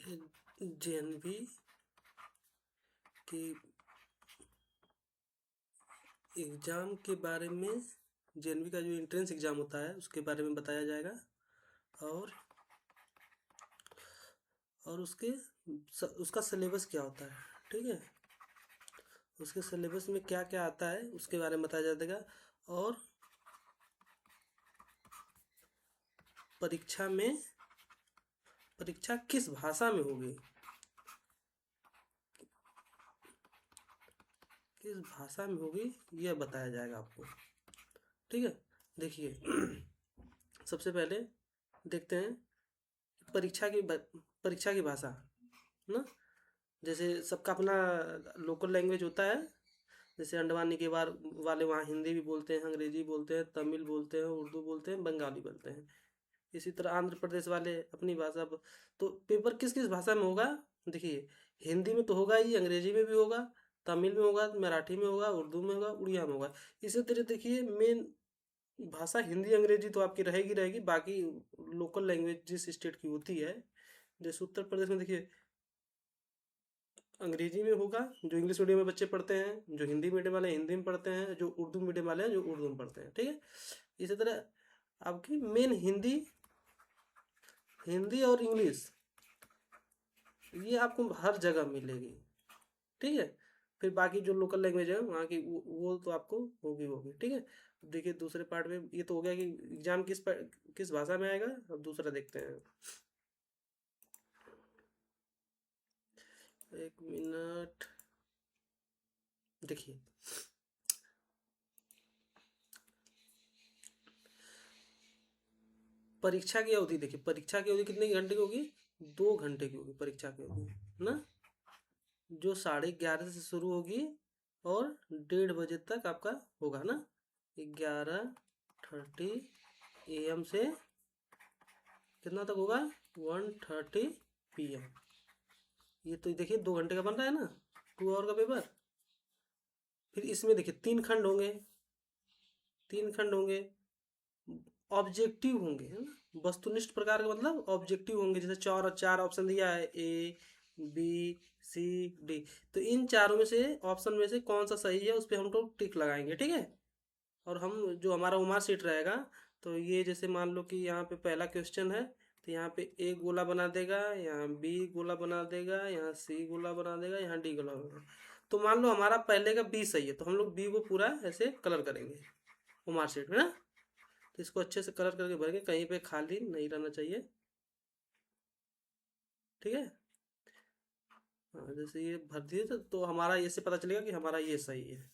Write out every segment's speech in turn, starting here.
JNV की exam के बारे में, जेएनवी का जो एंट्रेंस एग्ज़ाम होता है उसके बारे में बताया जाएगा। और उसका सिलेबस क्या होता है, ठीक है, उसके सिलेबस में क्या क्या आता है उसके बारे में बताया जाएगा। और परीक्षा किस भाषा में होगी, किस भाषा में होगी यह बताया जाएगा आपको, ठीक है। देखिए सबसे पहले देखते हैं परीक्षा की भाषा ना। जैसे सबका अपना लोकल लैंग्वेज होता है। जैसे अंडमान निकोबार वाले वहाँ हिंदी भी बोलते हैं, अंग्रेजी बोलते हैं, तमिल बोलते हैं, उर्दू बोलते हैं, बंगाली बोलते हैं। इसी तरह आंध्र प्रदेश वाले अपनी भाषा तो पेपर किस किस भाषा में होगा। देखिए हिंदी में तो होगा ही, अंग्रेजी में भी होगा, तमिल में होगा, मराठी में होगा, उर्दू में होगा, उड़िया में होगा। इसी तरह देखिए मेन भाषा हिंदी अंग्रेजी तो आपकी रहेगी रहेगी, बाकी लोकल लैंग्वेज जिस स्टेट की होती है, जैसे उत्तर प्रदेश में देखिए अंग्रेजी में होगा, जो इंग्लिश मीडियम में बच्चे पढ़ते हैं, जो हिंदी मीडियम वाले हिंदी में पढ़ते हैं, जो उर्दू मीडियम वाले हैं जो उर्दू में पढ़ते हैं, ठीक है। इसी तरह आपकी मेन हिंदी हिंदी और इंग्लिश ये आपको हर जगह मिलेगी, ठीक है। फिर बाकी जो लोकल लैंग्वेज है वहाँ की वो तो आपको होगी, ठीक है। अब देखिए दूसरे पार्ट में ये तो हो गया कि एग्जाम किस भाषा में आएगा। अब दूसरा देखते हैं, एक मिनट। देखिए परीक्षा की अवधि, देखिए परीक्षा की अवधि कितने घंटे की होगी, 2 घंटे की होगी परीक्षा की अवधि ना, जो 11:30 से शुरू होगी और 1:30 बजे तक आपका होगा ना। 11:30 AM से कितना तक होगा, 1:30 PM। ये तो देखिए 2 घंटे का बन रहा है ना, 2 आवर का पेपर। फिर इसमें देखिए 3 खंड होंगे, 3 खंड होंगे, ऑब्जेक्टिव होंगे, है ना, वस्तुनिष्ठ प्रकार का मतलब ऑब्जेक्टिव होंगे। जैसे चार चार ऑप्शन दिया है, A B C D, तो इन चारों में से ऑप्शन में से कौन सा सही है उस पर हम लोग टिक लगाएंगे, ठीक है। और हम जो हमारा उमार सीट रहेगा, तो ये जैसे मान लो कि यहाँ पे पहला क्वेश्चन है, तो यहाँ पे A गोला बना देगा, यहाँ B गोला बना देगा, यहाँ C गोला बना देगा, यहाँ D गोला बना देगा। तो मान लो हमारा पहले का B सही है, तो हम लोग B को पूरा ऐसे कलर करेंगे उमार सीट में ना। तो इसको अच्छे से कलर करके भरेंगे, कहीं पे खाली नहीं रहना चाहिए, ठीक है। हाँ जैसे ये भर दिए तो हमारा ये से पता चलेगा कि हमारा ये सही है।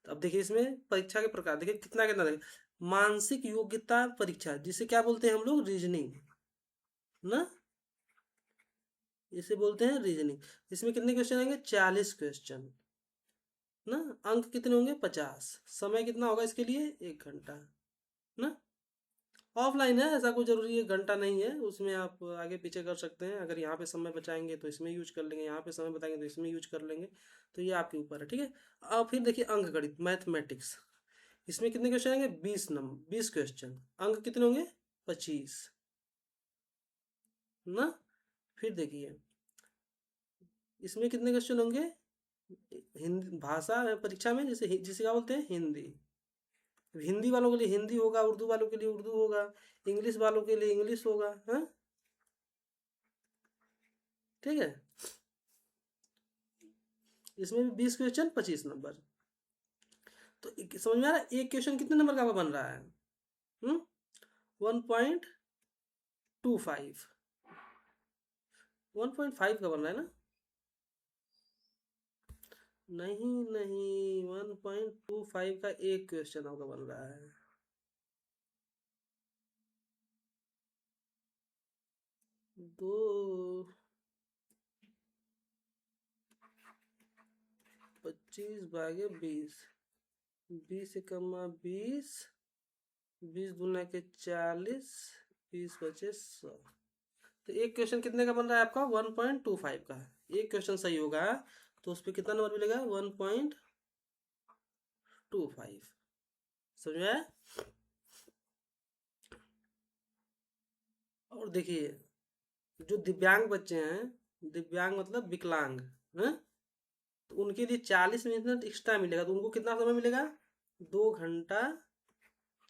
तो अब देखिए इसमें परीक्षा के प्रकार देखिए कितना कितना देखिए, मानसिक योग्यता परीक्षा जिसे क्या बोलते हैं हम लोग, रीजनिंग ना, इसे बोलते हैं रीजनिंग। इसमें कितने क्वेश्चन आएंगे, 40 क्वेश्चन ना। अंक कितने होंगे, 50। समय कितना होगा इसके लिए, 1 घंटा ना। ऑफलाइन है, ऐसा कोई जरूरी है घंटा नहीं है, उसमें आप आगे पीछे कर सकते हैं। अगर यहाँ पे समय बचाएंगे तो इसमें यूज कर लेंगे, यहाँ पे समय बताएंगे तो इसमें यूज कर लेंगे, तो ये आपके ऊपर है, ठीक है। अब फिर देखिए अंक गणित मैथमेटिक्स, इसमें कितने क्वेश्चन आएंगे, 20 क्वेश्चन, अंक कितने होंगे, 25 ना। फिर देखिए इसमें कितने क्वेश्चन होंगे, हिंदी भाषा परीक्षा में जैसे जिसे क्या बोलते हैं, हिंदी। हिंदी वालों के लिए हिंदी होगा, उर्दू वालों के लिए उर्दू होगा, इंग्लिश वालों के लिए इंग्लिश होगा, हाँ ठीक है। इसमें भी 20 क्वेश्चन, 25 नंबर। तो समझ में आ रहा है एक क्वेश्चन कितने नंबर का बन रहा है, 1.25, 1.5 का बन रहा है ना। नहीं नहीं, 1.25 का एक क्वेश्चन आपका बन रहा है। दो 25/20, 20 × 20, 20 × 40, 20 × 50, 100। तो एक क्वेश्चन कितने का बन रहा है आपका, 1.25 का। एक क्वेश्चन सही होगा तो उस पर कितना नंबर मिलेगा, 1.25। समझ में आया। और देखिए जो दिव्यांग बच्चे हैं दिव्यांग मतलब विकलांग है, तो उनके लिए 40 मिनट एक्स्ट्रा मिलेगा। तो उनको कितना समय मिलेगा? 2 घंटा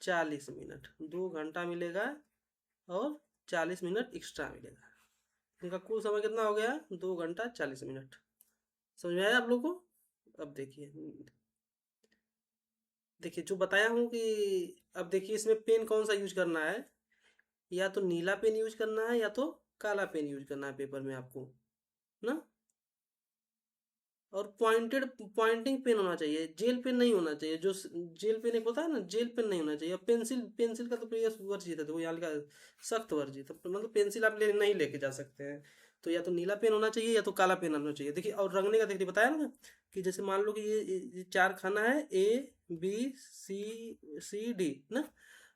40 मिनट, 2 घंटा मिलेगा और 40 मिनट एक्स्ट्रा मिलेगा। इनका कुल समय कितना हो गया? 2 घंटा 40 मिनट। समझ में आया आप लोग को? अब देखिए, देखिए जो बताया हूँ कि अब देखिए इसमें पेन कौन सा यूज करना है, या तो नीला पेन यूज करना है या तो काला पेन यूज करना है पेपर में आपको, ना। और पॉइंटिंग पेन होना चाहिए, जेल पेन नहीं होना चाहिए। जो जेल पेन एक होता है ना, जेल पेन नहीं होना चाहिए। और पेंसिल, पेंसिल का तो प्रिय वर्जित है, देखो यहाँ लिखा है, सख्त वर्जित, तो मतलब पेंसिल आप नहीं लेके जा सकते हैं। तो या तो नीला पेन होना चाहिए या तो काला पेन होना चाहिए। देखिए, और रंगने का देखिए बताया ना कि जैसे मान लो कि ये चार खाना है, ए बी सी डी ना।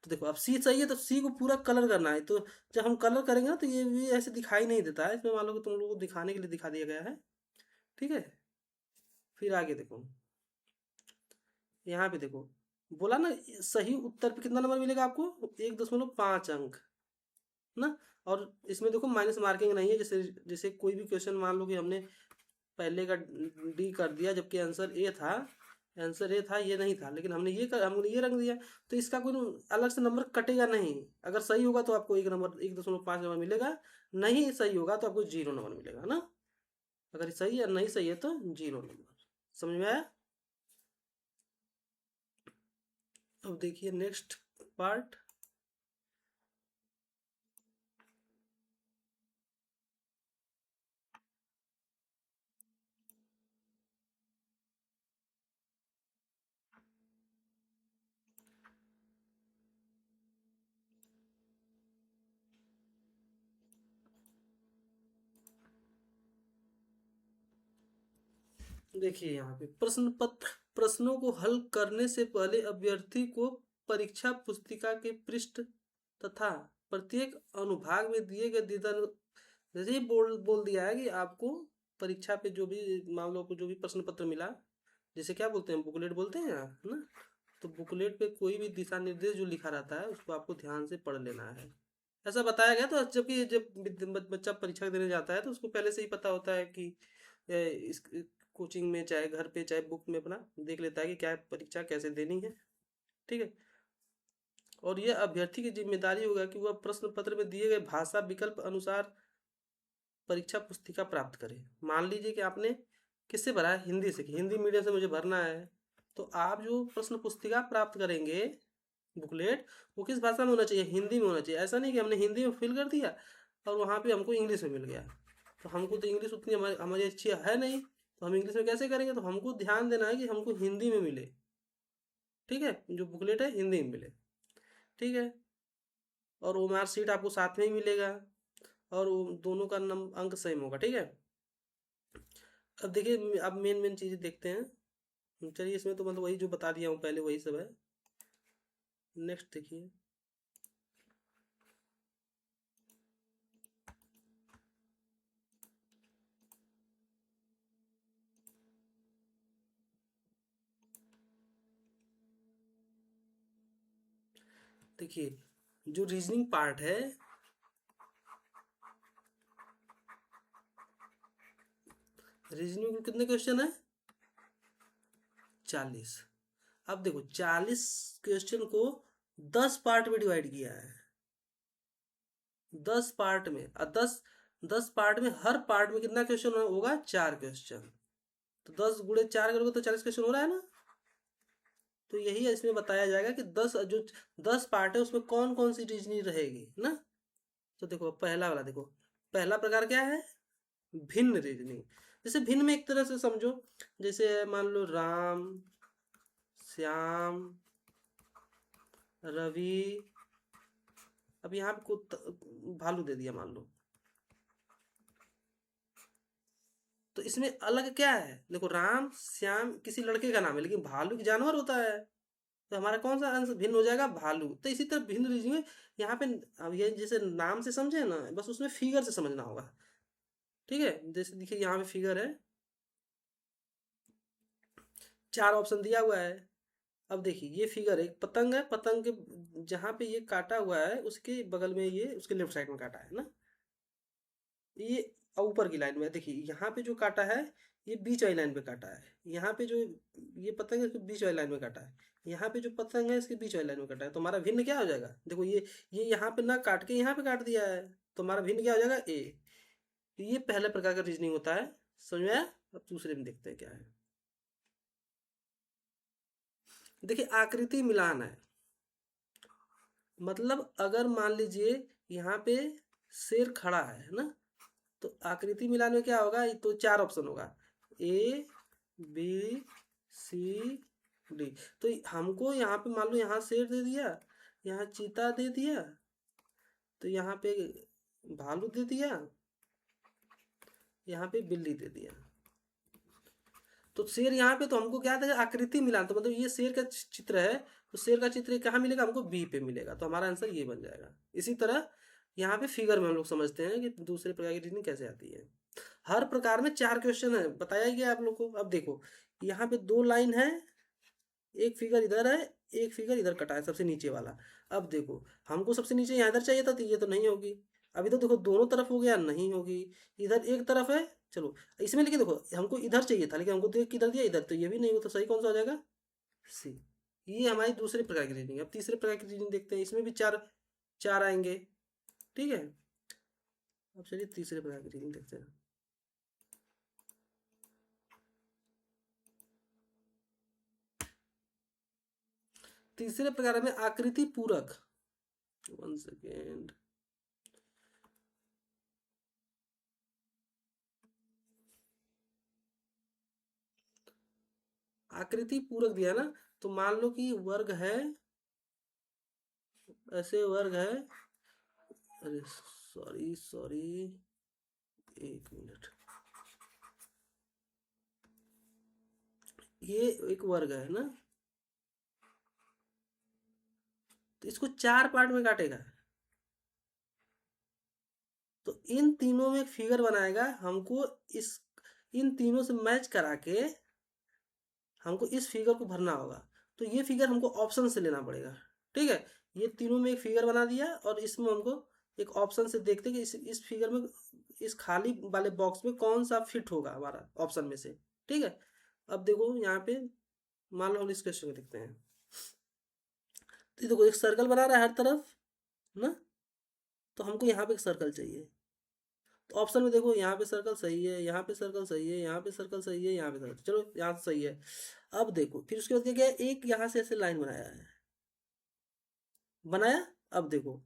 तो देखो अब सी सही है तो सी को पूरा कलर करना है। तो जब हम कलर करेंगे ना तो ये भी ऐसे दिखाई नहीं देता है। इसमें मान लो कि तुम लोगों को दिखाने के लिए दिखा दिया गया है, ठीक है। फिर आगे देखो, यहाँ पे देखो, बोला ना सही उत्तर पे कितना नंबर मिलेगा आपको? 1.5 अंक ना। और इसमें देखो माइनस मार्किंग नहीं है। जैसे जैसे कोई भी क्वेश्चन मान लो कि हमने पहले का डी कर दिया जबकि आंसर ए था, आंसर ए था, ये नहीं था, लेकिन हमने ये रख दिया, तो इसका कोई अलग से नंबर कटेगा नहीं। अगर सही होगा तो आपको 1.5 नंबर मिलेगा, नहीं सही होगा तो आपको 0 नंबर मिलेगा ना। अगर सही है नहीं सही है तो 0 नंबर। समझ में आया? अब देखिए नेक्स्ट पार्ट। देखिए यहाँ पे प्रश्न पत्र, प्रश्नों को हल करने से पहले अभ्यर्थी को परीक्षा पुस्तिका के पृष्ठ तथा प्रत्येक अनुभाग में दिए गए जैसे ही बोल बोल दिया है कि आपको परीक्षा पे जो भी मान लो आपको जो भी प्रश्न पत्र मिला, जैसे क्या बोलते हैं, बुकलेट बोलते हैं यहाँ, है ना। तो बुकलेट पे कोई भी दिशा निर्देश जो लिखा रहता है उसको आपको ध्यान से पढ़ लेना है। ऐसा बताया गया। तो जबकि जब बच्चा परीक्षा देने जाता है तो उसको पहले से ही पता होता है कि इस कोचिंग में चाहे घर पे चाहे बुक में अपना देख लेता है कि क्या परीक्षा कैसे देनी है, ठीक है। और यह अभ्यर्थी की जिम्मेदारी होगा कि वह प्रश्न पत्र में दिए गए भाषा विकल्प अनुसार परीक्षा पुस्तिका प्राप्त करे। मान लीजिए कि आपने किससे भरा है? हिंदी से, कि हिंदी मीडियम से मुझे भरना है। तो आप जो प्रश्न पुस्तिका प्राप्त करेंगे, बुकलेट, वो किस भाषा में होना चाहिए? हिंदी में होना चाहिए। ऐसा नहीं कि हमने हिंदी में फिल कर दिया और वहाँ पे हमको इंग्लिश में मिल गया। तो हमको तो इंग्लिश उतनी हमारी अच्छी है नहीं, तो हम इंग्लिश में कैसे करेंगे? तो हमको ध्यान देना है कि हमको हिंदी में मिले, ठीक है, जो बुकलेट है हिंदी में मिले, ठीक है। और वो मार्कशीट आपको साथ में ही मिलेगा और वो दोनों का अंक सेम होगा, ठीक है। अब देखिए, अब मेन मेन चीज़ें देखते हैं। चलिए, इसमें तो मतलब वही जो बता दिया हूँ पहले वही सब है। नेक्स्ट देखिए, देखिए जो रीजनिंग पार्ट है, रीजनिंग में कितने क्वेश्चन है? 40। अब देखो 40 क्वेश्चन को 10 पार्ट में डिवाइड किया है, 10 पार्ट में। और 10 पार्ट में हर पार्ट में कितना क्वेश्चन होगा? 4 क्वेश्चन। तो 10 × 4 करोगे तो 40 क्वेश्चन हो रहा है ना। तो यही इसमें बताया जाएगा कि 10 पार्ट है उसमें कौन कौन सी रीजनिंग रहेगी ना। तो देखो पहला वाला देखो, पहला प्रकार क्या है? भिन्न रीजनिंग। जैसे भिन्न में एक तरह से समझो, जैसे मान लो राम, श्याम, रवि। अब यहाँ पे भालू दे दिया मान लो, तो इसमें अलग क्या है? देखो राम श्याम किसी लड़के का नाम है, लेकिन भालू की जानवर होता है। तो हमारा कौन सा आंसर भिन्न हो जाएगा? भालू। तो इसी तरह भिन्न रीजनिंग में यहाँ पे, अब ये जैसे नाम से समझे ना, बस उसमें फिगर से समझना होगा, ठीक है। जैसे देखिए यहाँ पे फिगर है, 4 ऑप्शन दिया हुआ है। अब देखिए ये फिगर एक पतंग है, पतंग के जहाँ पे ये काटा हुआ है उसके बगल में ये उसके लेफ्ट साइड में काटा है ना। ये और ऊपर की लाइन में देखिए यहाँ पे जो काटा है ये बीच वाली लाइन पे काटा है, यहाँ पे जो ये पतंग है इसको बीच वाली लाइन में काटा है, यहाँ पे जो पतंग है इसके बीच वाली लाइन में काटा है, तो हमारा भिन्न क्या हो जाएगा? देखो ये यहाँ पे ना काट के यहाँ पे काट दिया है, तो हमारा भिन्न क्या हो जाएगा? ए। तो ये पहले प्रकार का रीजनिंग होता है, समझ में आया? अब दूसरे में देखते हैं क्या है। देखिए आकृति मिलान है, मतलब अगर मान लीजिए यहाँ पे शेर खड़ा है ना, तो आकृति मिलान में क्या होगा? तो 4 ऑप्शन होगा, ए बी सी डी। तो हमको यहाँ पे मान लो यहाँ शेर दे दिया, यहाँ चीता दे दिया, तो यहाँ पे भालू दे दिया, यहाँ पे बिल्ली दे दिया। तो शेर यहाँ पे तो हमको क्या था? आकृति मिलान, तो मतलब ये शेर का चित्र है, तो शेर का चित्र कहाँ मिलेगा? हमको बी पे मिलेगा, तो हमारा आंसर ये बन जाएगा। इसी तरह यहाँ पे फिगर में हम लोग समझते हैं कि दूसरे प्रकार की रीजनिंग कैसे आती है। हर प्रकार में 4 क्वेश्चन है, बताया गया आप लोग को। अब देखो यहाँ पे 2 लाइन है, एक फिगर इधर है, एक फिगर इधर कटा है सबसे नीचे वाला। अब देखो हमको सबसे नीचे यहाँ इधर चाहिए था, तो ये तो नहीं होगी। अभी तो देखो दोनों तरफ हो गया, नहीं होगी। इधर एक तरफ है, चलो इसमें, लेकिन देखो हमको इधर चाहिए था, लेकिन हमको देख किधर दिया? इधर, तो ये भी नहीं हो, तो सही कौन सा हो जाएगा? सी। ये हमारी दूसरे प्रकार की रीजनिंग। अब तीसरे प्रकार की रीजनिंग देखते हैं, इसमें भी चार चार आएंगे, ठीक है। अब चलिए तीसरे प्रकार की रीजनिंग देखते हैं। तीसरे प्रकार में आकृति पूरक, 1 सेकेंड, आकृति पूरक दिया ना, तो मान लो कि वर्ग है, ऐसे वर्ग है, अरे सॉरी सॉरी, 1 मिनट, ये एक वर्ग है ना, तो इसको 4 पार्ट में काटेगा, तो इन तीनों में एक फिगर बनाएगा, हमको इस इन तीनों से मैच करा के हमको इस फिगर को भरना होगा। तो ये फिगर हमको ऑप्शन से लेना पड़ेगा, ठीक है। ये तीनों में एक फिगर बना दिया, और इसमें हमको एक ऑप्शन से देखते कि इस फिगर में, इस खाली वाले बॉक्स में कौन सा फिट होगा हमारा ऑप्शन में से, ठीक है। अब देखो यहाँ पे मान लो हम इस क्वेश्चन को देखते हैं, तो देखो एक सर्कल बना रहा है हर तरफ ना, तो हमको यहाँ पे एक सर्कल चाहिए। तो ऑप्शन में देखो यहाँ पे सर्कल सही है, यहाँ पे सर्कल सही है, यहाँ पे सर्कल सही है, यहाँ पे सर्कल, चलो यहाँ से सही है। अब देखो फिर उसके बाद क्या किया, एक यहाँ से ऐसे लाइन बनाया है, बनाया। अब देखो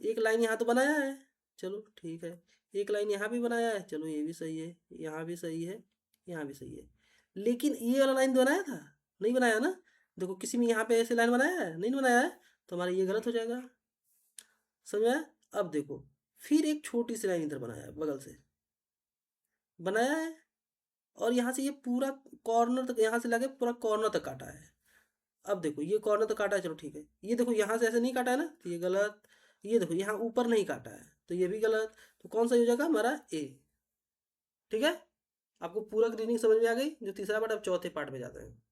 एक लाइन यहाँ तो बनाया है, चलो ठीक है। एक लाइन यहाँ भी बनाया है, चलो ये भी सही है, यहाँ भी सही है, यहाँ भी सही है। लेकिन ये वाला लाइन बनाया था? नहीं बनाया ना। देखो किसी में यहाँ पे ऐसे लाइन बनाया है? नहीं बनाया है, तो हमारा ये गलत हो जाएगा, समझ में आया? अब देखो फिर एक छोटी सी लाइन इधर बनाया है, बगल से बनाया है, और यहाँ से ये पूरा कॉर्नर तक, यहाँ से लगे पूरा कॉर्नर तक काटा है। अब देखो ये कॉर्नर तक काटा है, चलो ठीक है। ये देखो यहाँ से ऐसे नहीं काटा है ना, तो ये गलत। ये देखो यहाँ ऊपर नहीं काटा है, तो ये भी गलत। तो कौन सा हो जाएगा हमारा? ए, ठीक है। आपको पूरा रीजनिंग समझ में आ गई, जो तीसरा पार्ट। अब चौथे पार्ट में जाते हैं।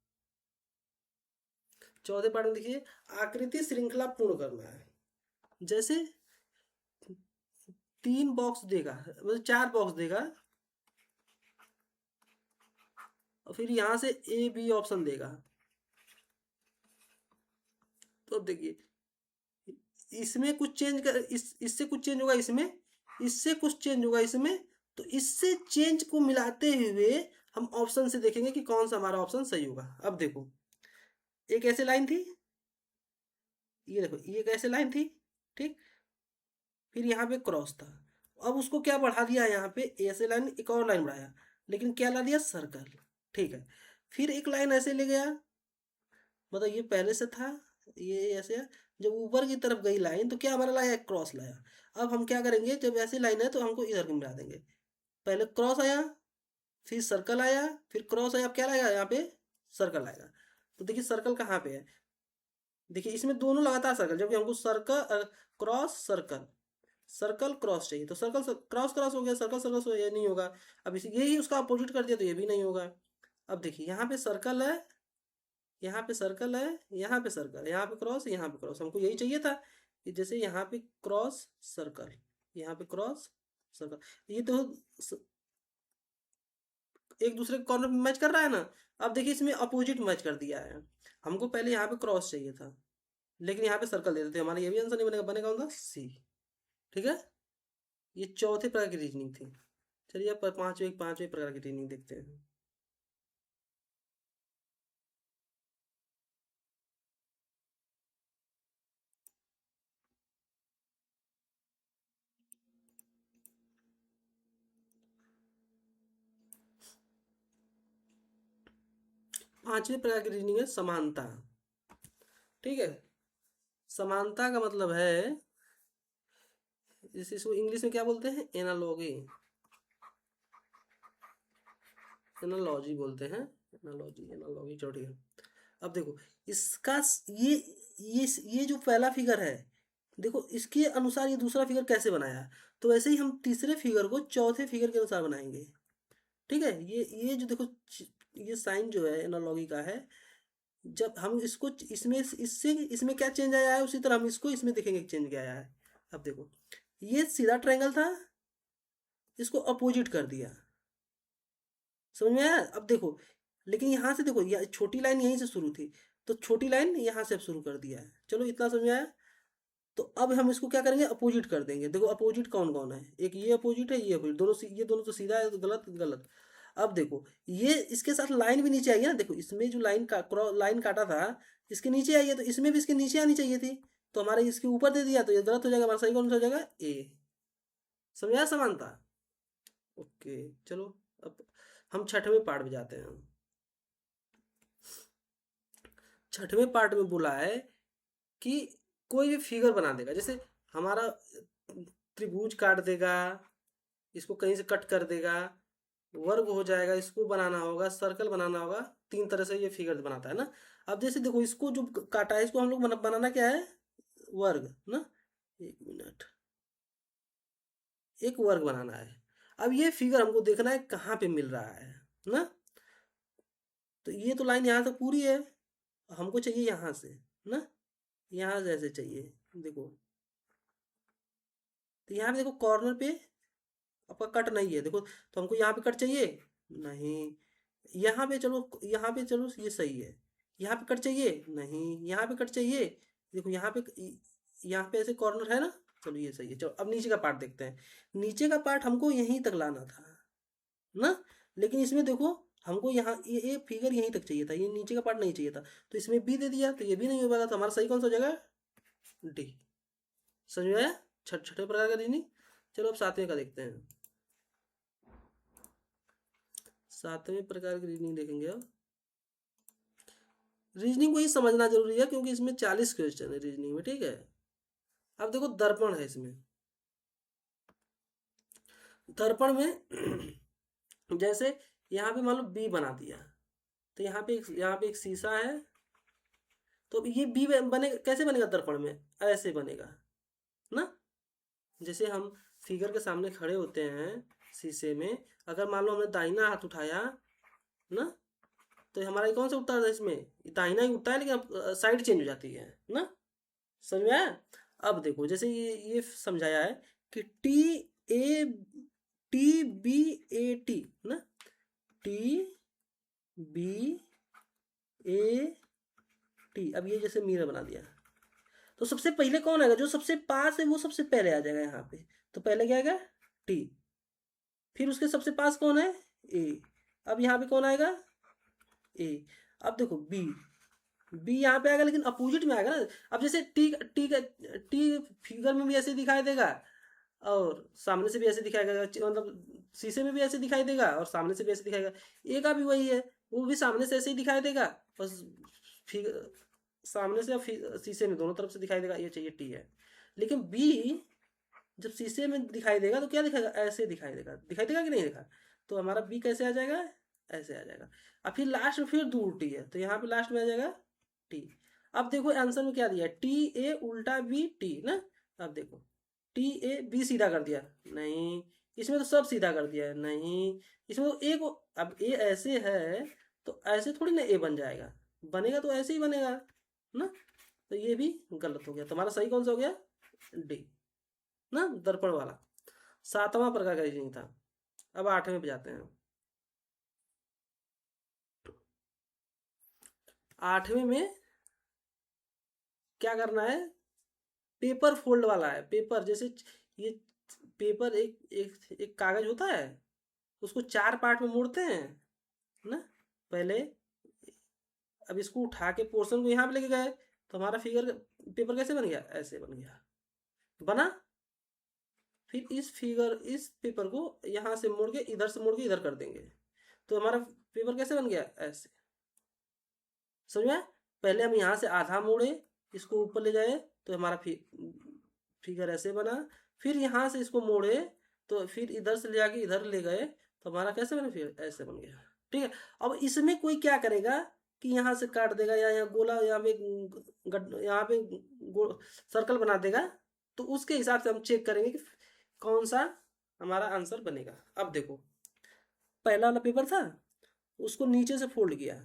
चौथे पार्ट में देखिए, आकृति श्रृंखला पूर्ण करना है। जैसे 3 बॉक्स देगा, मतलब 4 बॉक्स देगा, और फिर यहाँ से ए बी ऑप्शन देगा। तो अब देखिए इसमें कुछ चेंज कर, इससे कुछ चेंज होगा, इससे कुछ चेंज होगा इसमें। तो इससे चेंज को मिलाते हुए हम ऑप्शन से देखेंगे कि कौन सा हमारा ऑप्शन सही होगा। अब देखो एक ऐसे लाइन थी, ये देखो ये एक ऐसे लाइन थी, ठीक। फिर यहाँ पे क्रॉस था, अब उसको क्या बढ़ा दिया, यहाँ पे ऐसे लाइन, एक और लाइन बढ़ाया, लेकिन क्या ला दिया? सर्कल, ठीक है। फिर एक लाइन ऐसे ले गया, मतलब ये पहले से था, ये ऐसे है। जब ऊपर की तरफ गई लाइन, तो क्या हमारा लाया? क्रॉस लाया। अब हम क्या करेंगे, जब ऐसी लाइन है तो हमको इधर मिला देंगे। पहले क्रॉस आया, फिर सर्कल आया, फिर क्रॉस आया, अब क्या लाएगा? यहाँ पे सर्कल आएगा। तो देखिए सर्कल कहाँ पे है, देखिए इसमें दोनों लगातार सर्कल, जबकि हमको circle cross circle, circle cross चाहिए, तो सर्कल क्रॉस क्रॉस हो गया, सर्कल सर्कल हो गया, नहीं होगा। अब इसी यही उसका अपोजिट कर दिया, तो ये भी नहीं होगा। अब देखिए यहाँ पे सर्कल है, यहाँ पे सर्कल है, यहाँ पे सर्कल, यहाँ पे क्रॉस, यहाँ पे क्रॉस, हमको यही चाहिए था कि जैसे यहाँ पे क्रॉस सर्कल, यहाँ पे क्रॉस सर्कल। ये तो एक दूसरे के कॉर्नर में मैच कर रहा है ना। अब देखिए इसमें अपोजिट मैच कर दिया है। हमको पहले यहाँ पे क्रॉस चाहिए था, लेकिन यहाँ पे सर्कल दे देते, हमारा ये भी आंसर नहीं बनेगा, बनेगा होगा सी। ठीक है, ये चौथे प्रकार की रीजनिंग थी। चलिए अब पांचवें प्रकार की रीजनिंग देखते हैं। पांचवें प्रकार की रीजनिंग है समानता। ठीक है, समानता का मतलब है, इसको इंग्लिश में क्या बोलते हैं, एनालॉगी, एनालॉजी बोलते हैं, एनालॉजी, एनालॉगी। चलो ठीक है, अब देखो इसका ये ये जो पहला फिगर है, देखो इसके अनुसार ये दूसरा फिगर कैसे बनाया है, तो वैसे ही हम तीसरे फिगर को चौथे फिगर के अनुसार बनाएंगे। ठीक है, ये जो देखो ये साइन जो है एनालॉगी का है, जब हम इसको इसमें इससे इसमें क्या चेंज आया है, उसी तरह हम इसको इसमें देखेंगे चेंज क्या आया है। अब देखो ये सीधा ट्रायंगल था, इसको अपोजिट कर दिया, समझ में आया। अब देखो, लेकिन यहाँ से देखो छोटी लाइन यहीं से शुरू थी, तो छोटी लाइन यहाँ से अब शुरू कर दिया है। चलो इतना समझ में आया। तो अब हम इसको क्या करेंगे, अपोजिट कर देंगे। देखो अपोजिट कौन कौन है, एक ये अपोजिट है, ये अपोजिट, दोनों ये दोनों तो सीधा है, तो गलत गलत। अब देखो ये इसके साथ लाइन भी नीचे आई है ना, देखो इसमें जो लाइन काटा था इसके नीचे आई है, तो इसमें भी इसके नीचे आनी चाहिए थी, तो हमारा इसके ऊपर दे दिया, तो ये गलत हो जाएगा, हमारा सही कौन सा हो जाएगा, ए। समझा समानता। ओके चलो, अब हम छठवें पार्ट में जाते हैं। छठवें पार्ट में बोला है कि कोई भी फिगर बना देगा, जैसे हमारा त्रिभुज काट देगा, इसको कहीं से कट कर देगा, वर्ग हो जाएगा, इसको बनाना होगा, सर्कल बनाना होगा, तीन तरह से ये फिगर बनाता है ना। अब जैसे देखो इसको जो काटा है, इसको हम लोग बनाना क्या है, वर्ग ना। एक मिनट, एक वर्ग बनाना है। अब ये फिगर हमको देखना है कहाँ पे मिल रहा है ना, तो ये तो लाइन यहाँ से पूरी है, हमको चाहिए यहाँ से ना, यहाँ से ऐसे चाहिए। देखो तो यहाँ पे देखो कॉर्नर पे आपका कट नहीं है, देखो तो हमको यहाँ पे कट चाहिए नहीं, यहाँ पे चलो, यहाँ पे चलो ये सही है, यहाँ पे कट चाहिए नहीं, यहाँ पे कट चाहिए, देखो यहाँ पे ऐसे कॉर्नर है ना, चलो ये सही है। चलो अब नीचे का पार्ट देखते हैं। नीचे का पार्ट हमको यहीं तक लाना था ना, लेकिन इसमें देखो हमको यहाँ ये फिगर यहीं तक चाहिए था, ये नीचे का पार्ट नहीं चाहिए था, तो इसमें बी दे दिया, तो ये भी नहीं हो पाएगा, तो हमारा सही कौन सा हो जाएगा, डी। समझ में आया छठे प्रकार का रीजनिंग। चलो अब सातवें का देखते हैं। सातवें प्रकार की रीजनिंग देखेंगे। अब रीजनिंग को ही समझना जरूरी है, क्योंकि इसमें 40 क्वेश्चन है रीजनिंग में। ठीक है, अब देखो दर्पण है इसमें, दर्पण में जैसे यहाँ पे मान लो बी बना दिया, तो यहाँ पे एक शीशा है, तो ये बी बनेगा, कैसे बनेगा दर्पण में, ऐसे बनेगा ना। जैसे हम फिगर के सामने खड़े होते हैं शीशे में, अगर मान लो हमने दाहिना हाथ उठाया ना, तो हमारा कौन सा उठता है, इसमें दाहिना ही उठता है, लेकिन अब साइड चेंज हो जाती है ना। समझ में आया। अब देखो जैसे ये समझाया है कि A T B A T ना, टी बी ए टी। अब ये जैसे मीरर बना दिया, तो सबसे पहले कौन आएगा, जो सबसे पास है वो सबसे पहले आ जाएगा यहाँ पे, तो पहले क्या आएगा, टी, फिर उसके सबसे पास कौन है, ए। अब यहाँ पे कौन आएगा, ए। अब देखो बी, बी यहाँ पे आएगा, लेकिन अपोजिट में आएगा ना। अब जैसे टी टी टी फिगर में भी ऐसे दिखाई देगा, और सामने से भी ऐसे दिखाएगा, मतलब शीशे में भी ऐसे दिखाई देगा, और सामने से भी ऐसे दिखाएगा। ए का भी वही है, वो भी सामने से ऐसे ही दिखाई देगा, बस फिगर सामने से और शीशे में दोनों तरफ से दिखाई देगा, ये चाहिए टी है। लेकिन बी जब शीशे में दिखाई देगा तो क्या दिखाएगा, ऐसे दिखाई देगा कि नहीं देखा, तो हमारा बी कैसे आ जाएगा, ऐसे आ जाएगा। अब फिर लास्ट में फिर दूर टी है, तो यहाँ पे लास्ट में आ जाएगा टी। अब देखो आंसर में क्या दिया, टी ए उल्टा बी टी ना। अब देखो टी ए बी सीधा कर दिया नहीं, इसमें तो सब सीधा कर दिया है नहीं, इसमें तो ए को, अब ए ऐसे है तो ऐसे थोड़ी ना ए बन जाएगा, बनेगा तो ऐसे ही बनेगा ना, तो ये भी गलत हो गया। तुम्हारा सही कौन सा हो गया, डी ना, दर्पण वाला। 7वां प्रकार का रीजनिंग था। अब 8वें पे जाते हैं। 8वें में क्या करना है, पेपर फोल्ड वाला है। पेपर जैसे ये पेपर एक एक एक कागज होता है, उसको 4 पार्ट में मोड़ते हैं ना पहले। अब इसको उठा के पोर्शन को यहाँ पे लेके गए तो हमारा फिगर पेपर कैसे बन गया, ऐसे बन गया बना। फिर इस पेपर को यहाँ से मोड़ के इधर से मोड़ के इधर कर देंगे तो हमारा पेपर कैसे बन गया, ऐसे। समझ में आया? पहले हम यहाँ से आधा मोड़े, इसको ऊपर ले जाए तो हमारा फिगर ऐसे बना। फिर यहाँ से इसको मोड़े तो फिर इधर से ले जाके इधर ले गए तो हमारा कैसे बना, फिर ऐसे बन गया। ठीक है। अब इसमें कोई क्या करेगा कि यहाँ से काट देगा या यहाँ गोला, यहाँ पे यहाँ पे सर्कल बना देगा। तो उसके हिसाब से हम चेक करेंगे कि कौन सा हमारा आंसर बनेगा। अब देखो, पहला वाला पेपर था, उसको नीचे से फोल्ड किया,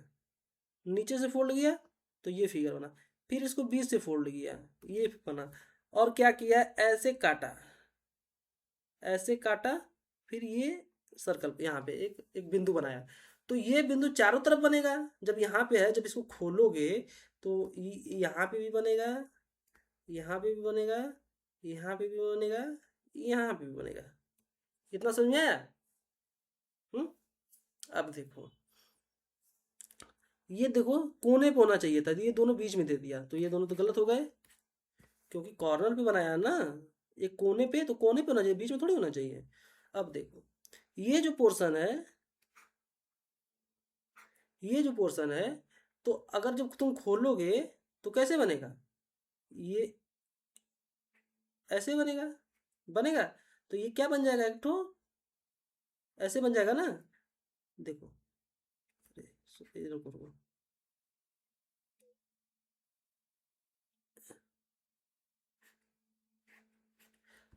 नीचे से फोल्ड किया तो ये फिगर बना। फिर इसको बीच से फोल्ड किया, ये बना। और क्या किया, ऐसे काटा, ऐसे काटा। फिर ये सर्कल यहाँ पे एक एक बिंदु बनाया। तो ये बिंदु चारों तरफ बनेगा। जब यहाँ पे है, जब इसको खोलोगे तो यहाँ पे भी बनेगा, यहाँ पे भी बनेगा, यहाँ पे भी बनेगा, यहाँ पे भी बनेगा। इतना समझ में आया? अब देखो, ये देखो कोने पे होना चाहिए था, ये दोनों बीच में दे दिया तो ये दोनों तो गलत हो गए, क्योंकि कॉर्नर पे बनाया ना। एक कोने पे, तो कोने पे होना चाहिए, बीच में थोड़ी होना चाहिए। अब देखो, ये जो पोर्शन है, ये जो पोर्शन है, तो अगर जब तुम खोलोगे तो कैसे बनेगा, ये ऐसे बनेगा, बनेगा। तो ये क्या बन जाएगा, एक ठो ऐसे बन जाएगा ना। देखो, रुको रुको,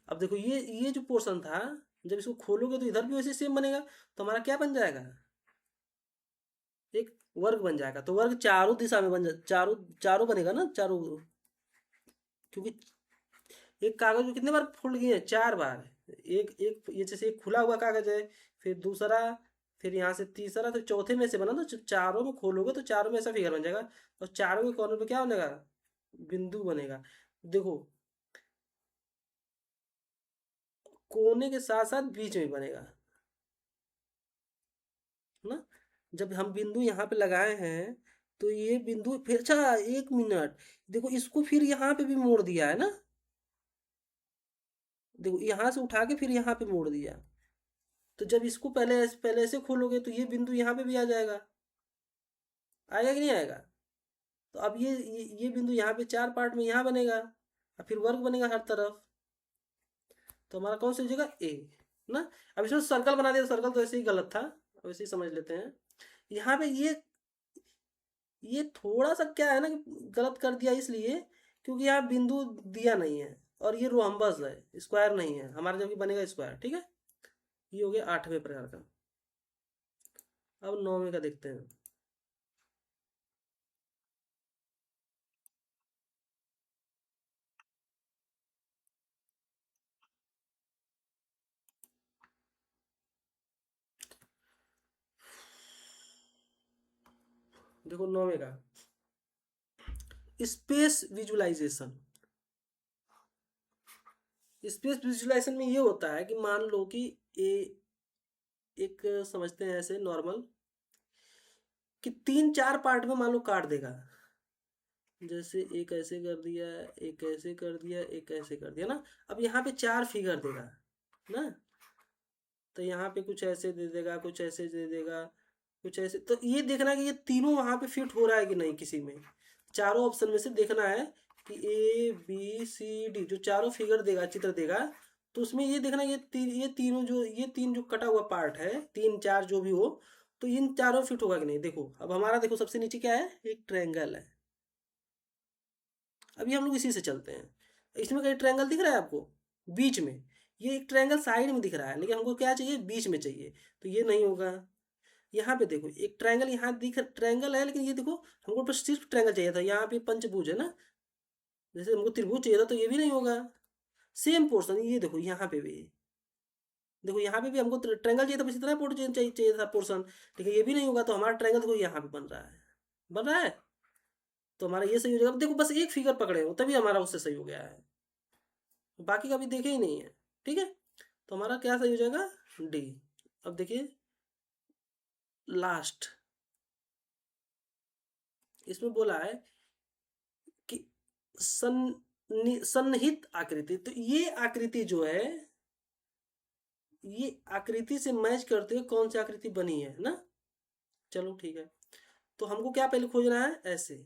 अब देखो ये जो पोर्शन था, जब इसको खोलोगे तो इधर भी वैसे सेम बनेगा। तो हमारा क्या बन जाएगा, एक वर्ग बन जाएगा। तो वर्ग चारों दिशा में बन जा, चारों चारों बनेगा ना, चारों। क्योंकि एक कागज को कितने बार फोल्ड किए, 4 बार। एक एक ये जैसे एक खुला हुआ कागज है, फिर दूसरा, फिर यहाँ से तीसरा, तो चौथे में से बना। तो चारों में खोलोगे तो चारों में ऐसा फिगर बन जाएगा। और चारों के कॉर्नर पे क्या बनेगा, बिंदु बनेगा। देखो, कोने के साथ साथ बीच में बनेगा ना। जब हम बिंदु यहाँ पे लगाए हैं तो ये बिंदु फिर, अच्छा 1 मिनट, देखो इसको फिर यहाँ पे भी मोड़ दिया है ना। देखो यहाँ से उठा के फिर यहाँ पे मोड़ दिया। तो जब इसको पहले ऐसे खोलोगे तो ये बिंदु यहाँ पे भी आ जाएगा, आएगा कि नहीं आएगा। तो अब ये बिंदु यहाँ पे 4 पार्ट में यहाँ बनेगा, और फिर वर्ग बनेगा हर तरफ। तो हमारा कौन सी जगह, ए ना। अब इसमें सर्कल बना दिया, सर्कल तो ऐसे ही गलत था, वैसे ही समझ लेते हैं। यहाँ पे ये थोड़ा सा क्या है ना कि गलत कर दिया, इसलिए क्योंकि यहाँ बिंदु दिया नहीं है और ये रोहम्बस है, स्क्वायर नहीं है हमारा, जबकि बनेगा स्क्वायर। ठीक है। ये हो गया 8वें प्रकार का। अब 9वें का देखते हैं। देखो 9वें का, स्पेस विजुलाइजेशन। स्पेस विजुलाइजेशन में ये होता है कि मान लो कि ए एक समझते हैं ऐसे नॉर्मल, कि 3-4 पार्ट में मान लो काट देगा। जैसे एक ऐसे कर दिया, एक ऐसे कर दिया, एक ऐसे कर दिया ना। अब यहाँ पे 4 फिगर देगा ना। तो यहाँ पे कुछ ऐसे दे देगा, कुछ ऐसे दे देगा, कुछ ऐसे। तो ये देखना कि ये तीनों वहाँ पे फिट हो रहा है कि नहीं, किसी में चारों ऑप्शन में से देखना है कि ABCD जो चारों फिगर देगा, चित्र देगा, तो उसमें ये देखना ये तीन जो कटा हुआ पार्ट है, 3-4 जो भी हो, तो इन चारों फिट होगा कि नहीं। देखो, अब हमारा देखो सबसे नीचे क्या है, एक ट्रायंगल है। अभी हम लोग इसी से चलते हैं। इसमें कहीं ट्रायंगल दिख रहा है आपको बीच में, ये एक ट्रायंगल साइड में दिख रहा है, लेकिन हमको क्या चाहिए, बीच में चाहिए। तो ये नहीं होगा। यहाँ पे देखो एक ट्रायंगल यहाँ दिख, ट्रायंगल है, लेकिन ये देखो हमको बस सिर्फ ट्रायंगल चाहिए था, यहाँ पे पंचभुज है ना। जैसे हमको त्रिभुज चाहिए था, तो ये भी नहीं होगा। सेम पोर्शन ये देखो यहाँ पे भी, देखो यहाँ पे भी हमको ट्रायंगल चाहिए था, बस इतना पोर्शन चाहिए था पोर्शन, ठीक है, ये भी नहीं होगा, तो हमारा ट्रायंगल देखो यहाँ पे बन रहा है, बन रहा है, तो हमारा ये सही हो जाएगा। देखो बस एक फिगर पकड़े हो तभी हमारा उससे सही हो गया है, बाकी का भी देखे ही नहीं है, ठीक है, तो हमारा क्या सही हो जाएगा, डी। अब देखिए लास्ट, इसमें बोला है कि सन्निहित आकृति, तो ये आकृति जो है, ये आकृति से मैच करते हुए कौन सी आकृति बनी है ना। चलो ठीक है, तो हमको क्या पहले खोजना है, ऐसे,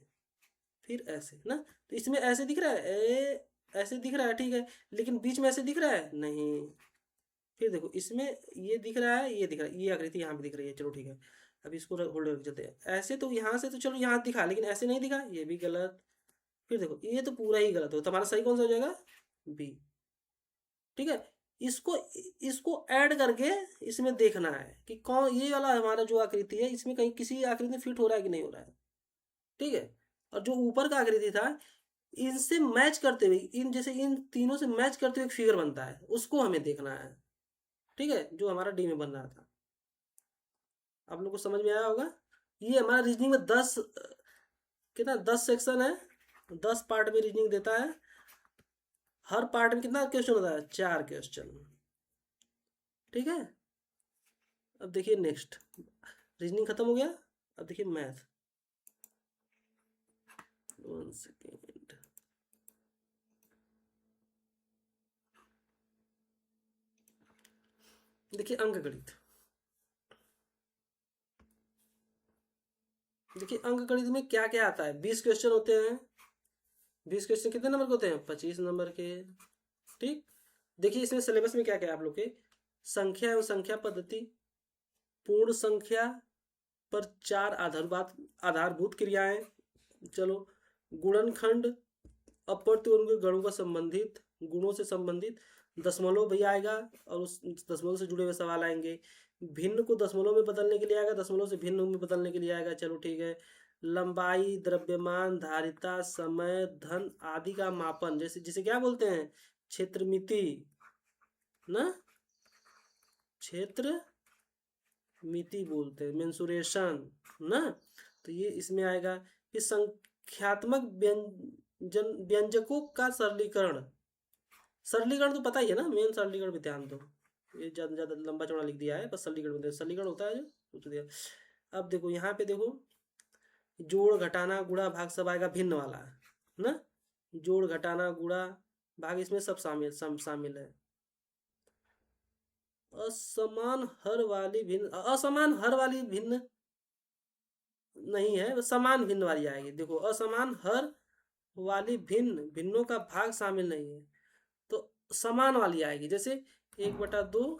फिर ऐसे ना, तो इसमें ऐसे दिख रहा है, ऐसे दिख रहा है, ठीक है, लेकिन बीच में ऐसे दिख रहा है नहीं, फिर देखो इसमें ये दिख रहा है, ये दिख रहा है, ये आकृति यहाँ पे दिख रही है, चलो ठीक है, अब इसको होल्ड रख चलते हैं ऐसे, तो यहाँ से तो चलो यहाँ दिखा, लेकिन ऐसे नहीं दिखा, ये भी गलत, फिर देखो ये तो पूरा ही गलत हो, तो हमारा सही कौन सा हो जाएगा, बी, ठीक है। इसको इसको ऐड करके इसमें देखना है कि कौन ये वाला हमारा जो आकृति है, इसमें कहीं किसी आकृति में फिट हो रहा है कि नहीं हो रहा है, ठीक है, और जो ऊपर का आकृति था इनसे मैच करते हुए, इन जैसे इन तीनों से मैच करते हुए एक फिगर बनता है, उसको हमें देखना है, ठीक है, जो हमारा डी में बन रहा था। आप लोग को समझ में आया होगा। ये हमारा रीजनिंग में 10 कितना 10 सेक्शन है, 10 पार्ट में रीजनिंग देता है, हर पार्ट में कितना क्वेश्चन होता है, 4 क्वेश्चन, ठीक है। अब देखिए नेक्स्ट, रीजनिंग खत्म हो गया, अब देखिए मैथ, 1 सेकेंड, देखिए अंकगणित, देखिए अंकगणित में क्या क्या आता है, 20 क्वेश्चन होते हैं, 20 क्वेश्चन कितने नंबर के होते हैं, 25 नंबर के, ठीक। देखिए इसमें सिलेबस में क्या क्या है आप लोग के, संख्या एवं संख्या पद्धति, पूर्ण संख्या पर 4 आधारभूत क्रियाएं, चलो, गुणनखंड, अपवर्त्य उनके गणों का संबंधित, गुणों से संबंधित, दशमलव भी आएगा और उस दशमलव से जुड़े हुए सवाल आएंगे, भिन्न को दशमलव में बदलने के लिए आएगा, दशमलव से भिन्न में बदलने के लिए आएगा, चलो ठीक है, लंबाई, द्रव्यमान, धारिता, समय, धन आदि का मापन, जैसे जिसे क्या बोलते हैं, क्षेत्रमिति ना, क्षेत्र मिति बोलते हैं, मेंसुरेशन ना, तो ये इसमें आएगा। फिर संख्यात्मक व्यंजकों का सरलीकरण, सरलीकरण तो पता ही है ना, मेन सरलीकरण पे ध्यान दो, ये ज़्यादा ज़्यादा लंबा चौड़ा लिख दिया है, बस सरलीकरण, सरलीकरण होता है जो पूछ दिया। अब देखो यहाँ पे देखो, जोड़ घटाना गुणा भाग सब आएगा भिन्न वाला ना, जोड़ घटाना गुणा भाग इसमें सब शामिल है। असमान हर वाली भिन्न, असमान हर वाली भिन्न नहीं है, समान भिन्न वाली आएगी, देखो असमान हर वाली भिन्न, भिन्नों का भाग शामिल नहीं है, तो समान वाली आएगी, जैसे 1/2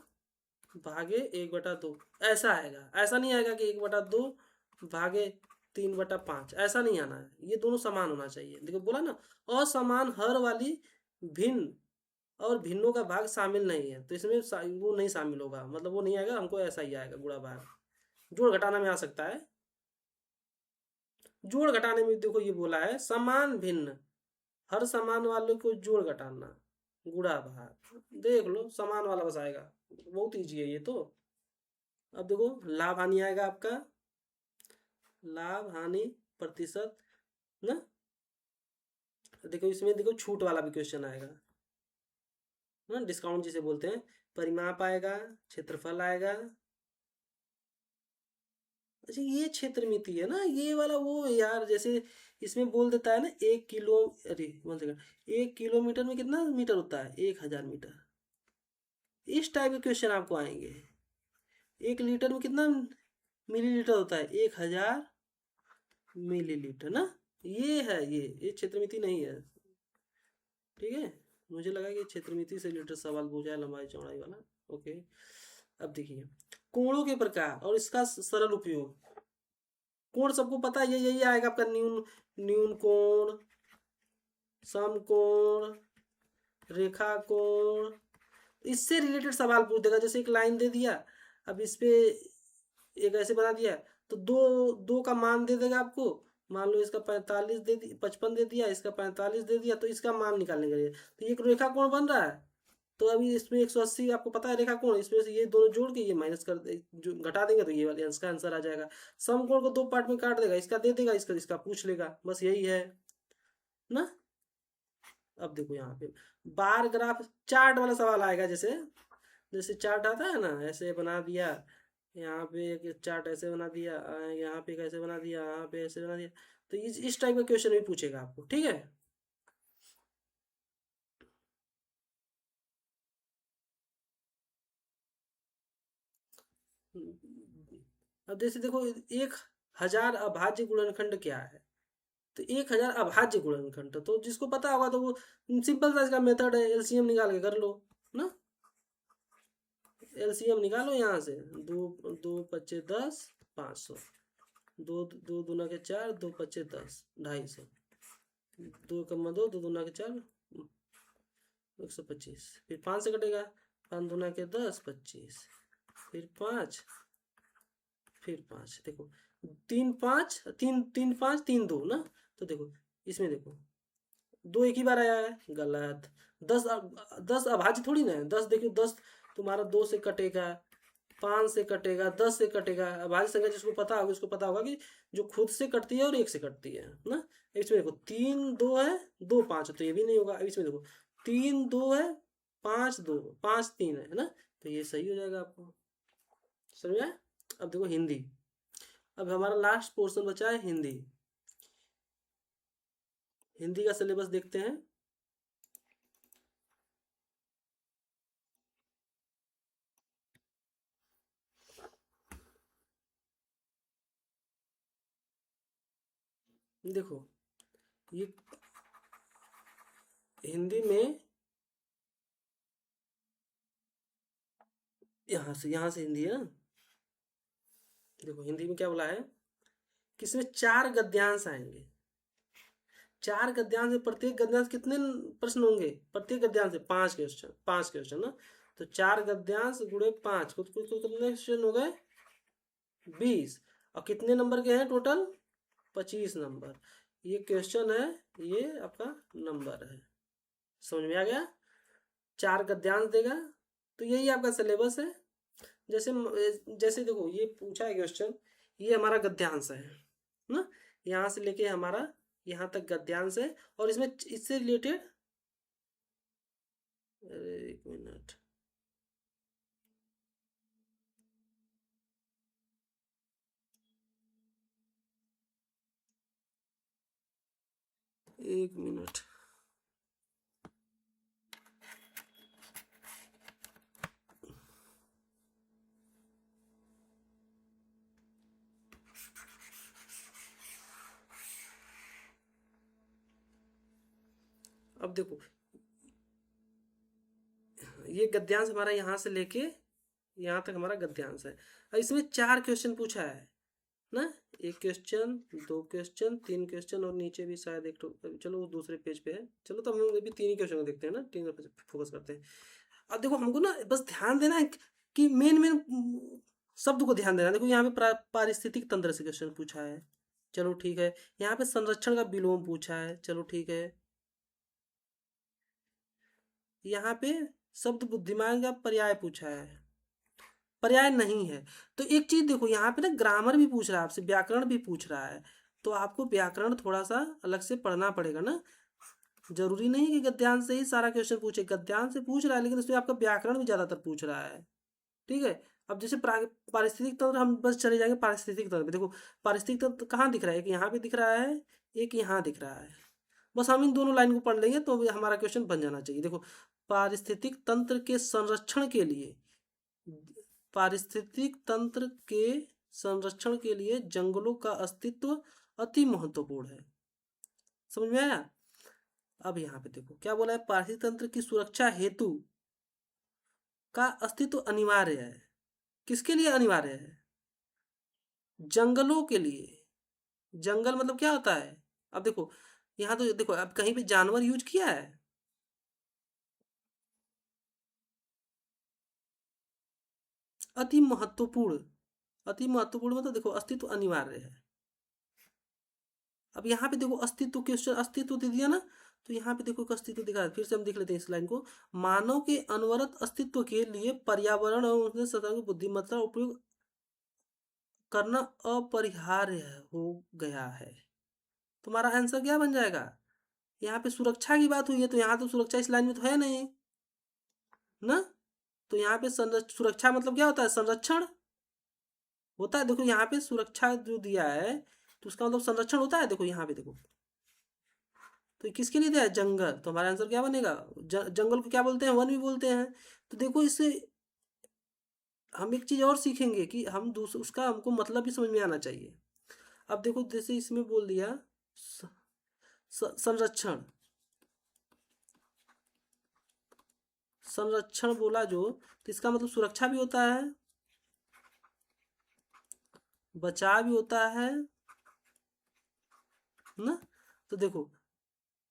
भागे 1/2, ऐसा आएगा, ऐसा नहीं आएगा कि 1/2 भागे 3/5, ऐसा नहीं आना है, ये दोनों समान होना चाहिए। देखो बोला ना, असमान हर वाली भिन्न और भिन्नों का भाग शामिल नहीं है, तो इसमें वो नहीं शामिल होगा, मतलब वो नहीं आएगा, हमको ऐसा ही आएगा गुणा भाग। जोड़ घटाना में आ सकता है, जोड़ घटाने में देखो ये बोला है समान भिन्न, हर समान वाले को जोड़ घटाना गुणा भाग, देख लो समान वाला बस आएगा, बहुत ईजी है ये तो। अब देखो लाभ हानि आएगा आपका, लाभ हानि प्रतिशत ना, देखो इसमें देखो छूट वाला भी क्वेश्चन आएगा ना, डिस्काउंट जिसे बोलते हैं, परिमाप आएगा, क्षेत्रफल आएगा, अच्छा ये क्षेत्र मिति है ना, ये वाला वो यार, जैसे इसमें बोल देता है ना 1 किलो, अरे 1 सेकंड, 1 किलोमीटर में कितना मीटर होता है, 1000 मीटर, इस टाइप के क्वेश्चन आपको आएंगे। 1 लीटर में कितना मिलीलीटर होता है, 1000 मिलीलीटर ना, ये है, ये क्षेत्रमिति नहीं है, ठीक है, मुझे लगा कि क्षेत्रमिति से रिलेटेड सवाल पूछा है, लंबाई चौड़ाई वाला, ओके। अब देखिए कोणों के प्रकार और इसका सरल उपयोग, कोण सबको पता है, यही आएगा आपका, न्यून कोण, समकोण, रेखा कोण, इससे रिलेटेड सवाल पूछ देगा, जैसे एक लाइन दे दिया, अब इस पे एक ऐसे बना दिया, तो दो दो का मान दे देगा आपको, मान लो इसका 45 55 दे दिया, इसका 45 दे दिया, तो इसका मान निकालने के लिए, तो ये एक रेखा कोण बन रहा है, तो अभी इसमें 180 आपको पता है रेखा कोण, इसमें से ये दोनों जोड़ के ये माइनस कर दे, जो घटा देंगे तो ये वाले इसका आंसर आ जाएगा। समकोण को दो पार्ट में काट देगा, इसका दे देगा, इसका इसका पूछ लेगा, बस यही है ना। अब देखो यहाँ पे बार ग्राफ चार्ट वाला सवाल आएगा, जैसे जैसे चार्ट आता है ना, ऐसे बना दिया, यहाँ पे एक चार्ट ऐसे बना दिया, यहाँ पे कैसे बना दिया, यहाँ पे ऐसे बना दिया, तो इस टाइप का क्वेश्चन भी पूछेगा आपको, ठीक है। अब जैसे देखो 1000 अभाज्य गुणनखंड क्या है, तो 1000 अभाज्य गुणनखंड, तो जिसको पता होगा तो वो सिंपल सा इसका मेथड है, एलसीएम निकाल के कर लो ना। एलसीएम निकालो यहाँ से, दो दो पच्चे 10, 500, दो दो दूना के 4, दो पच्चे 10, 250, दो कम्मा दो, दो दूना के 4, 125, फिर 5 से कटेगा, 5 दूना के 10, 25, फिर 5, फिर 5, देखो 3 5 3 3 5 3 2 ना, तो देखो इसमें देखो दो एक ही बार आया है, गलत। 10 अभाज्य थोड़ी ना है, 10 देखो 10 तुम्हारा 2 से कटेगा, 5 से कटेगा, 10 से कटेगा। अभाज्य संख्या जिसको पता होगा उसको पता होगा कि जो खुद से कटती है और एक से कटती है ना। इसमें देखो 3 2 है, 2 5 है, तो ये भी नहीं होगा। इसमें देखो 3 2 है, 5 2, 5 3 है ना, तो ये सही हो जाएगा आपको, समझ में आया? अब देखो हिंदी, अब हमारा लास्ट पोर्शन बचा है हिंदी। हिंदी का सिलेबस देखते हैं। देखो ये हिंदी में यहाँ से हिंदी है ना। देखो हिंदी में क्या बोला है कि इसमें 4 गद्यांश आएंगे। 4 गद्यांश में प्रत्येक गद्यांश कितने प्रश्न होंगे, प्रत्येक गद्यांश से 5 क्वेश्चन, 5 क्वेश्चन ना। तो 4 गद्यांश गुणे 5, कुछ कुछ कितने क्वेश्चन हो गए, 20। और कितने नंबर के हैं टोटल, 25 नंबर। ये क्वेश्चन है, ये आपका नंबर है, समझ में आ गया। 4 गद्यांश देगा, तो यही आपका सिलेबस है। जैसे जैसे देखो ये पूछा है क्वेश्चन, ये हमारा गद्यांश है ना, यहाँ से लेके हमारा यहाँ तक गद्यांश है, और इसमें इससे रिलेटेड, एक मिनट, एक मिनट, अब देखो ये गद्यांश हमारा यहाँ से लेके यहाँ तक हमारा गद्यांश है। अब इसमें 4 क्वेश्चन पूछा है ना, एक क्वेश्चन, 2 क्वेश्चन, 3 क्वेश्चन, और नीचे भी शायद एक चलो वो दूसरे पेज पे है, चलो तो हम भी 3 ही क्वेश्चन को देखते हैं ना, 3 पे फोकस करते हैं। अब देखो हमको ना बस ध्यान देना है कि मेन मेन शब्द को ध्यान देना। देखो यहाँ पे पारिस्थितिक तंत्र से क्वेश्चन पूछा है, चलो ठीक है। यहाँ पे संरक्षण का विलोम पूछा है, चलो ठीक है। यहाँ पे शब्द बुद्धिमान का पर्याय पूछा है, पर्याय नहीं है। तो एक चीज देखो यहाँ पे ना ग्रामर भी पूछ रहा है आपसे, व्याकरण भी पूछ रहा है, तो आपको व्याकरण थोड़ा सा अलग से पढ़ना पड़ेगा ना। जरूरी नहीं कि गद्यांश से ही सारा क्वेश्चन पूछे, गद्यांश से पूछ रहा है लेकिन उसमें आपका व्याकरण भी ज्यादातर पूछ रहा है, ठीक है। अब जैसे पारिस्थितिक तंत्र, हम बस चले जाएंगे पारिस्थितिक तंत्र पे। देखो पारिस्थितिक तंत्र कहाँ दिख रहा है, एक यहाँ पे दिख रहा है, एक यहाँ दिख रहा है। बस हम इन दोनों लाइन को पढ़ लेंगे तो हमारा क्वेश्चन बन जाना चाहिए। देखो पारिस्थितिक तंत्र के संरक्षण के लिए, पारिस्थितिक तंत्र के संरक्षण के लिए जंगलों का अस्तित्व अति महत्वपूर्ण है, समझ में आया। अब यहाँ पे देखो क्या बोला है, पारिस्थितिक तंत्र की सुरक्षा हेतु का अस्तित्व अनिवार्य है। किसके लिए अनिवार्य है, जंगलों के लिए। जंगल मतलब क्या होता है, अब देखो यहाँ तो देखो अब कहीं पे जानवर यूज किया है, अति महत्वपूर्ण, अति महत्वपूर्ण मतलब देखो अस्तित्व अनिवार्य है। अब यहाँ पे देखो अस्तित्व क्वेश्चन, अस्तित्व दे दिया ना, तो यहाँ पे देखो एक अस्तित्व दिखा है, फिर से हम देख लेते हैं इस लाइन को। मानव के अनवरत अस्तित्व के लिए पर्यावरण और उसने सतह की बुद्धिमत्ता उपयोग करना अपरिहार्य हो गया है। तुम्हारा आंसर क्या बन जाएगा? यहाँ पे सुरक्षा की बात हुई है, तो यहाँ तो सुरक्षा इस लाइन में तो है नहीं ना। तो यहाँ पे सुरक्षा मतलब क्या होता है? संरक्षण होता है। देखो यहाँ पे सुरक्षा जो दिया है तो उसका मतलब संरक्षण होता है। देखो यहाँ पे देखो, तो किसके लिए दिया है? जंगल। तो हमारा आंसर क्या बनेगा? जंगल को क्या बोलते हैं? वन भी बोलते हैं। तो देखो इससे हम एक चीज और सीखेंगे कि हम दूसरा उसका हमको मतलब भी समझ में आना चाहिए। अब देखो जैसे इसमें बोल दिया संरक्षण, संरक्षण बोला जो, तो इसका मतलब सुरक्षा भी होता है, बचाव भी होता है ना। तो देखो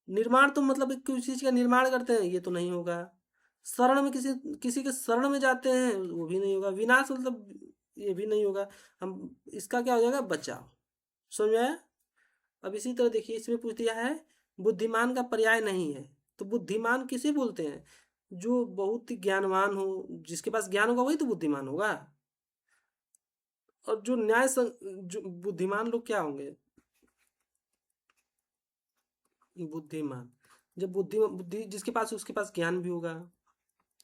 निर्माण तो मतलब एक किसी चीज का निर्माण करते हैं, ये तो नहीं होगा। शरण में किसी किसी के शरण में जाते हैं, वो भी नहीं होगा। विनाश मतलब ये भी नहीं होगा। हम इसका क्या हो जाएगा? बचाव। समझ में आया? अब इसी तरह देखिए इसमें पूछ दिया है बुद्धिमान का पर्याय नहीं है। तो बुद्धिमान किसे बोलते हैं? जो बहुत ही ज्ञानवान हो, जिसके पास ज्ञान होगा वही तो बुद्धिमान होगा। और जो जो बुद्धिमान लोग क्या होंगे? बुद्धिमान, जब बुद्धि जिसके पास, उसके पास ज्ञान भी होगा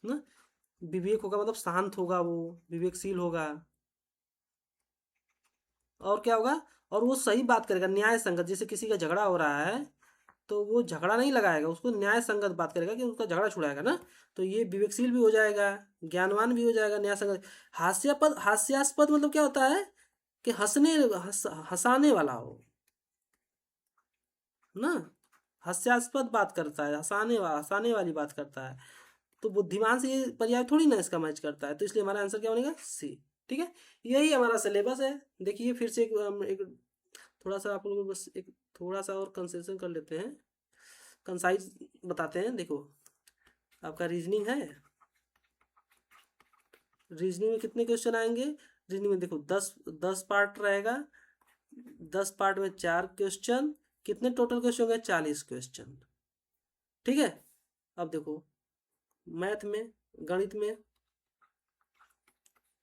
ना। विवेक होगा मतलब शांत होगा, वो विवेकशील होगा। और क्या होगा? और वो सही बात करेगा, न्याय संगत। जैसे किसी का झगड़ा हो रहा है तो वो झगड़ा नहीं लगाएगा, उसको न्याय संगत बात करेगा कि उसका झगड़ा छुड़ाएगा ना। तो ये विवेकशील भी हो जाएगा, ज्ञानवान भी हो जाएगा, न्याय संगत। हास्यास्पद, हास्यास्पद मतलब क्या होता है? कि हंसाने वाला हो ना। हास्यास्पद बात करता है, हंसाने वाली बात करता है। तो बुद्धिमान से ये पर्याय थोड़ी ना इसका मैच करता है, तो इसलिए हमारा आंसर क्या बनेगा? सी। ठीक है, यही हमारा सिलेबस है। देखिए फिर से एक थोड़ा सा आप लोगों को बस एक थोड़ा सा और कंसेशन कर लेते हैं, कंसाइज बताते हैं। देखो आपका रीजनिंग है, रीजनिंग में कितने क्वेश्चन आएंगे? रीजनिंग में देखो 10 पार्ट रहेगा, 10 पार्ट में 4 क्वेश्चन। कितने टोटल क्वेश्चन हो गए? 40 क्वेश्चन। ठीक है। अब देखो मैथ में, गणित में,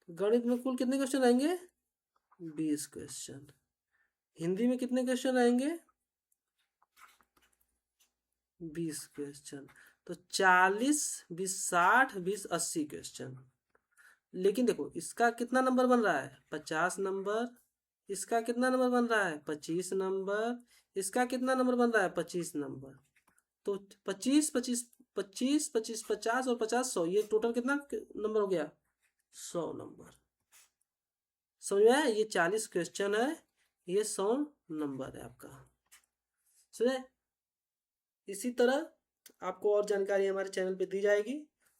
गणित में कुल कितने क्वेश्चन रहेंगे? 20 क्वेश्चन। हिंदी में कितने क्वेश्चन रहेंगे? 20 क्वेश्चन। तो 40, 20, 60, 20, 80 क्वेश्चन। लेकिन देखो इसका कितना नंबर बन रहा है? 50 नंबर। इसका कितना नंबर बन रहा है? 25 नंबर। इसका कितना नंबर बन रहा है? 25 नंबर। तो 25, 25, 25, 25, 50 और 50, 100, ये टोटल कितना नंबर हो गया? 100 नंबर। समझ में आया? ये 40 क्वेश्चन है, ये 100 नंबर है आपका। समझे? इसी तरह आपको और जानकारी हमारे चैनल पे दी जाएगी,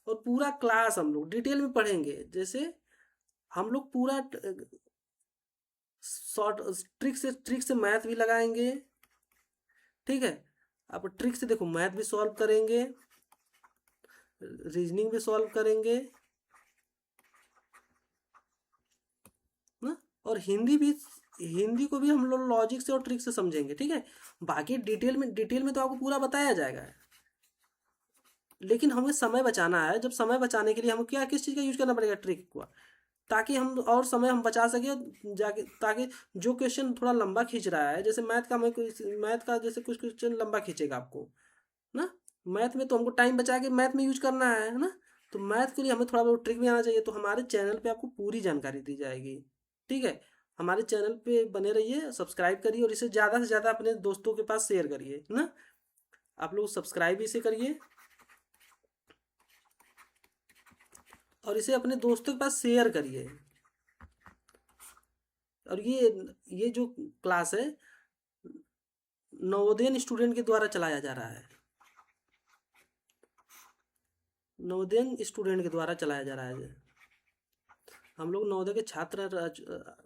और पूरा क्लास हम लोग डिटेल में पढ़ेंगे। जैसे हम लोग पूरा शॉर्ट ट्रिक से मैथ भी लगाएंगे। ठीक है, आप ट्रिक से देखो मैथ भी सॉल्व करेंगे, रीजनिंग भी सॉल्व करेंगे ना। और हिंदी को भी हम लोग लॉजिक से और ट्रिक से समझेंगे। ठीक है, बाकी डिटेल में तो आपको पूरा बताया जाएगा, लेकिन हमें समय बचाना है। जब समय बचाने के लिए हमें क्या, किस चीज़ का यूज करना पड़ेगा? ट्रिक का, ताकि हम और समय हम बचा सके जाके। ताकि जो क्वेश्चन थोड़ा लंबा खींच रहा है, जैसे मैथ का जैसे कुछ क्वेश्चन लंबा खींचेगा आपको ना, मैथ में तो हमको टाइम बचा के मैथ में यूज करना है ना। तो मैथ के लिए हमें थोड़ा बहुत ट्रिक भी आना चाहिए। तो हमारे चैनल पे आपको पूरी जानकारी दी जाएगी। ठीक है, हमारे चैनल पे बने रहिए, सब्सक्राइब करिए, और इसे ज़्यादा से ज़्यादा अपने दोस्तों के पास शेयर करिए ना। आप लोग सब्सक्राइब इसे करिए, और इसे अपने दोस्तों के पास शेयर करिए। और ये जो क्लास है नवोदय स्टूडेंट के द्वारा चलाया जा रहा है, नवोदय स्टूडेंट के द्वारा चलाया जा रहा है। हम लोग नवोदय के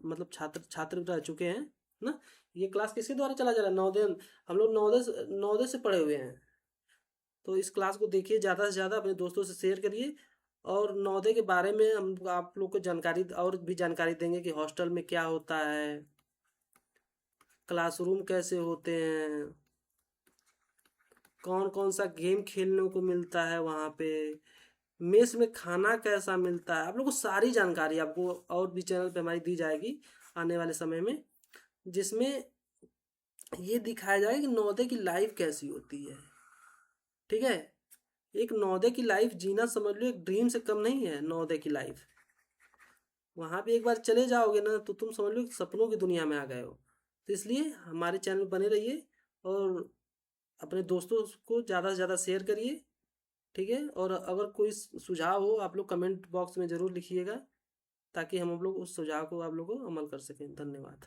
मतलब छात्र रह चुके हैं ना। ये क्लास किसके द्वारा चला जा रहा है? नवोदय। हम लोग नवोदय से पढ़े हुए हैं। तो इस क्लास को देखिए, ज़्यादा से ज़्यादा अपने दोस्तों से शेयर करिए। और नवोदय के बारे में हम आप लोग को जानकारी और भी जानकारी देंगे कि हॉस्टल में क्या होता है, क्लासरूम कैसे होते हैं, कौन कौन सा गेम खेलने को मिलता है वहाँ पे, मेस में खाना कैसा मिलता है, आप लोग को सारी जानकारी आपको और भी चैनल पे हमारी दी जाएगी आने वाले समय में, जिसमें ये दिखाया जाएगा कि नवोदय की लाइफ कैसी होती है। ठीक है, एक नवोदय की लाइफ जीना समझ लो एक ड्रीम से कम नहीं है नवोदय की लाइफ। वहाँ पे एक बार चले जाओगे ना तो तुम समझ लो कि सपनों की दुनिया में आ गए हो। तो इसलिए हमारे चैनल बने रहिए और अपने दोस्तों को ज़्यादा से ज़्यादा शेयर करिए। ठीक है, और अगर कोई सुझाव हो आप लोग कमेंट बॉक्स में ज़रूर लिखिएगा, ताकि हम लोग उस सुझाव को आप लोग को अमल कर सकें। धन्यवाद।